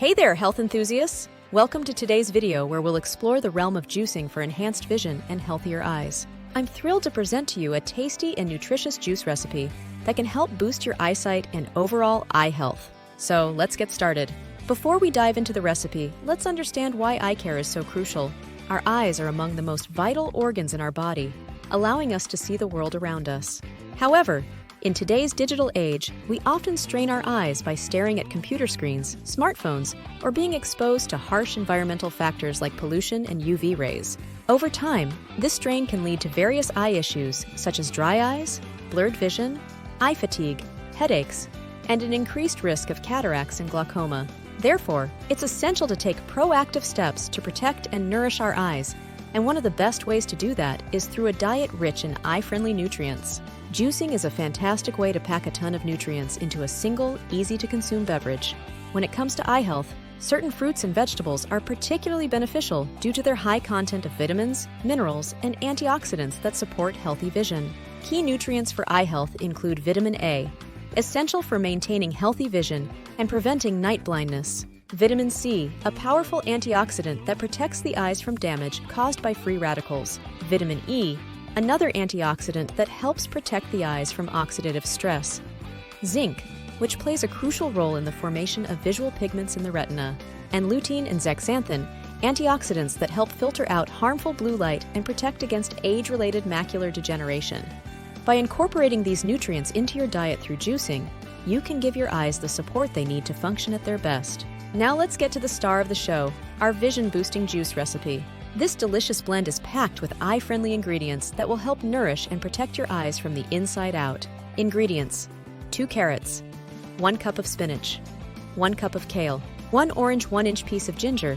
Hey there, health enthusiasts! Welcome to today's video where we'll explore the realm of juicing for enhanced vision and healthier eyes. I'm thrilled to present to you a tasty and nutritious juice recipe that can help boost your eyesight and overall eye health. So let's get started. Before we dive into the recipe, let's understand why eye care is so crucial. Our eyes are among the most vital organs in our body, allowing us to see the world around us. However, in today's digital age, we often strain our eyes by staring at computer screens, smartphones, or being exposed to harsh environmental factors like pollution and UV rays. Over time, this strain can lead to various eye issues such as dry eyes, blurred vision, eye fatigue, headaches, and an increased risk of cataracts and glaucoma. Therefore, it's essential to take proactive steps to protect and nourish our eyes, and one of the best ways to do that is through a diet rich in eye-friendly nutrients. Juicing is a fantastic way to pack a ton of nutrients into a single, easy-to-consume beverage. When it comes to eye health, certain fruits and vegetables are particularly beneficial due to their high content of vitamins, minerals, and antioxidants that support healthy vision. Key nutrients for eye health include vitamin A, essential for maintaining healthy vision and preventing night blindness. Vitamin C, a powerful antioxidant that protects the eyes from damage caused by free radicals. Vitamin E, another antioxidant that helps protect the eyes from oxidative stress. Zinc, which plays a crucial role in the formation of visual pigments in the retina. And lutein and zeaxanthin, antioxidants that help filter out harmful blue light and protect against age-related macular degeneration. By incorporating these nutrients into your diet through juicing, you can give your eyes the support they need to function at their best. Now let's get to the star of the show, our vision-boosting juice recipe. This delicious blend is packed with eye-friendly ingredients that will help nourish and protect your eyes from the inside out. Ingredients: 2 carrots, 1 cup of spinach, 1 cup of kale, 1 orange 1-inch piece of ginger,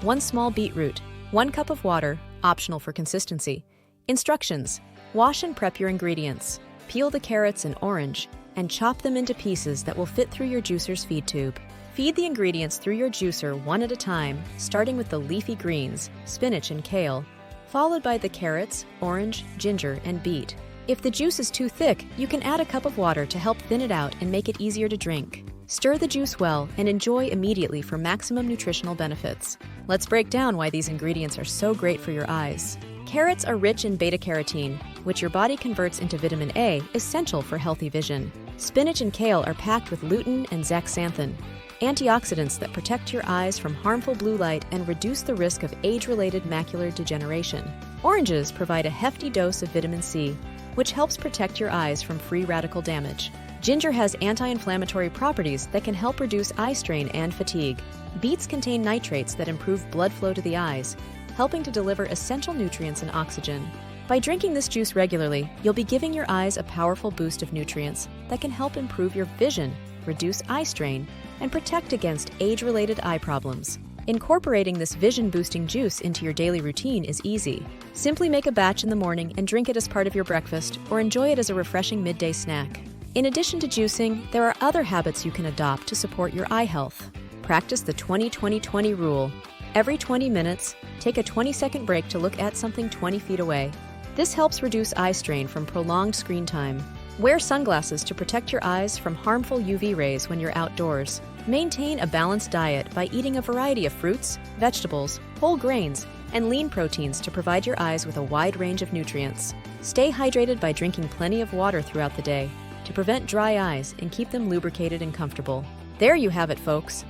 1 small beetroot, 1 cup of water, optional for consistency. Instructions: wash and prep your ingredients. Peel the carrots and orange and chop them into pieces that will fit through your juicer's feed tube. Feed the ingredients through your juicer one at a time, starting with the leafy greens, spinach and kale, followed by the carrots, orange, ginger, and beet. If the juice is too thick, you can add a cup of water to help thin it out and make it easier to drink. Stir the juice well and enjoy immediately for maximum nutritional benefits. Let's break down why these ingredients are so great for your eyes. Carrots are rich in beta-carotene, which your body converts into vitamin A, essential for healthy vision. Spinach and kale are packed with lutein and zeaxanthin, antioxidants that protect your eyes from harmful blue light and reduce the risk of age-related macular degeneration. Oranges provide a hefty dose of vitamin C, which helps protect your eyes from free radical damage. Ginger has anti-inflammatory properties that can help reduce eye strain and fatigue. Beets contain nitrates that improve blood flow to the eyes, helping to deliver essential nutrients and oxygen. By drinking this juice regularly, you'll be giving your eyes a powerful boost of nutrients that can help improve your vision, reduce eye strain, and protect against age-related eye problems. Incorporating this vision-boosting juice into your daily routine is easy. Simply make a batch in the morning and drink it as part of your breakfast, or enjoy it as a refreshing midday snack. In addition to juicing, there are other habits you can adopt to support your eye health. Practice the 20-20-20 rule. Every 20 minutes, take a 20-second break to look at something 20 feet away. This helps reduce eye strain from prolonged screen time. Wear sunglasses to protect your eyes from harmful UV rays when you're outdoors. Maintain a balanced diet by eating a variety of fruits, vegetables, whole grains, and lean proteins to provide your eyes with a wide range of nutrients. Stay hydrated by drinking plenty of water throughout the day to prevent dry eyes and keep them lubricated and comfortable. There you have it, folks.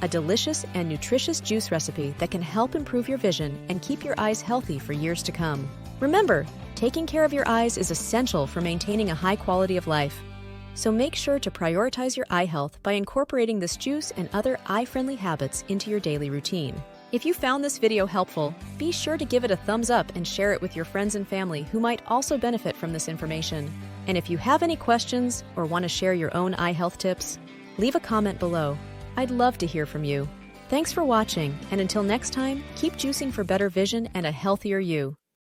A delicious and nutritious juice recipe that can help improve your vision and keep your eyes healthy for years to come. Remember, taking care of your eyes is essential for maintaining a high quality of life. So make sure to prioritize your eye health by incorporating this juice and other eye-friendly habits into your daily routine. If you found this video helpful, be sure to give it a thumbs up and share it with your friends and family who might also benefit from this information. And if you have any questions or want to share your own eye health tips, leave a comment below. I'd love to hear from you. Thanks for watching, and until next time, keep juicing for better vision and a healthier you.